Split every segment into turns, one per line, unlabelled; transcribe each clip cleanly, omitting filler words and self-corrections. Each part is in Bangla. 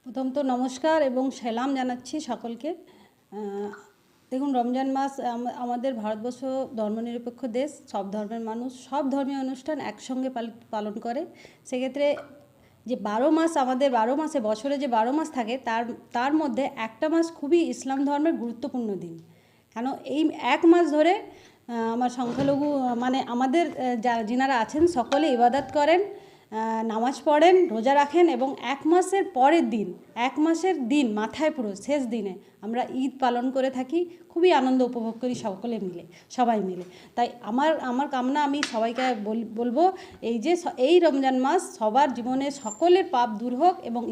প্রথম তো নমস্কার এবং সালাম জানাচ্ছি সকলকে। দেখুন, রমজান মাস আমাদের ভারতবর্ষ ধর্মনিরপেক্ষ দেশ। সব ধর্মের মানুষ সব ধর্মীয় অনুষ্ঠান একসঙ্গে পালন করে। সেক্ষেত্রে যে 12 মাস, আমাদের 12 মাসে, বছরে যে 12 মাস থাকে তার মধ্যে একটা মাস খুবই ইসলাম ধর্মের গুরুত্বপূর্ণ দিন। কেন এই এক মাস ধরে আমার সংখ্যালঘু মানে আমাদের যিনারা আছেন সকলে ইবাদত করেন, নামাজ পড়েন, রোজা রাখেন এবং এক মাসের পরের দিন, এক মাসের দিন মাথায় পুরো শেষ দিনে আমরা ঈদ পালন করে থাকি। খুবই আনন্দ উপভোগ করি সকলে মিলে, সবাই মিলে। তাই আমার কামনা, আমি সবাইকে বলবো এই রমজান মাস সবার জীবনে সকলের পাপ দূর হোক এবং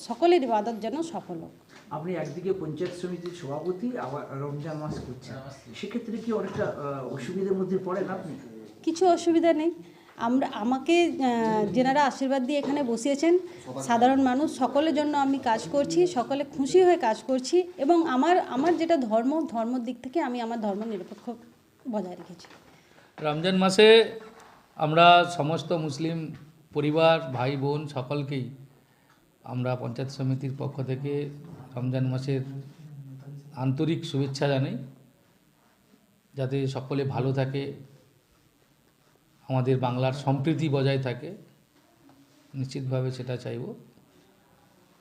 সকলের ইবাদত যেন সফল হোক।
আপনি একদিকে পঞ্চায়েত সমিতির সভাপতি, আবার রমজান মাস করছেন, সেক্ষেত্রে কি অনেকটা অসুবিধার মধ্যে পড়েন আপনি?
কিছু অসুবিধা নেই। আমাকে যেনারা আশীর্বাদ দিয়ে এখানে বসিয়েছেন, সাধারণ মানুষ সকলের জন্য আমি কাজ করছি, সকলে খুশি হয়ে কাজ করছি এবং আমার যেটা ধর্মর দিক থেকে আমি আমার ধর্ম নিরপেক্ষ বজায় রেখেছি।
রমজান মাসে আমরা সমস্ত মুসলিম পরিবার, ভাই বোন সকলকেই আমরা পঞ্চায়েত সমিতির পক্ষ থেকে রমজান মাসের আন্তরিক শুভেচ্ছা জানাই। যাতে সকলে ভালো থাকে, আমাদের বাংলার সম্প্রীতি বজায় থাকে, নিশ্চিতভাবে সেটা চাইব।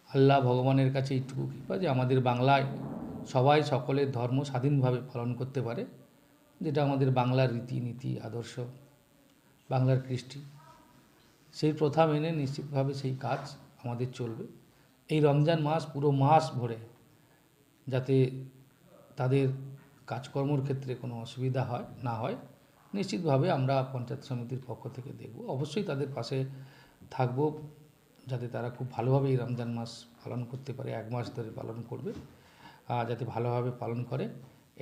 আল্লাহ ভগবানের কাছে এইটুকু কৃপা যে আমাদের বাংলায় সবাই সকলের ধর্ম স্বাধীনভাবে পালন করতে পারে, যেটা আমাদের বাংলার রীতিনীতি, আদর্শ, বাংলার কৃষ্টি, সেই প্রথা মেনে নিশ্চিতভাবে সেই কাজ আমাদের চলবে। এই রমজান মাস পুরো মাস ভরে যাতে তাদের কাজকর্মর ক্ষেত্রে কোনো অসুবিধা না হয়, নিশ্চিতভাবে আমরা পঞ্চায়েত সমিতির পক্ষ থেকে দেখব। অবশ্যই তাদের পাশে থাকব যাতে তারা খুব ভালোভাবে এই রমজান মাস পালন করতে পারে, এক মাস ধরে পালন করবে, যাতে ভালোভাবে পালন করে,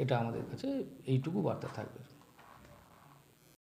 এটা আমাদের কাছে এইটুকু বার্তা থাকবে।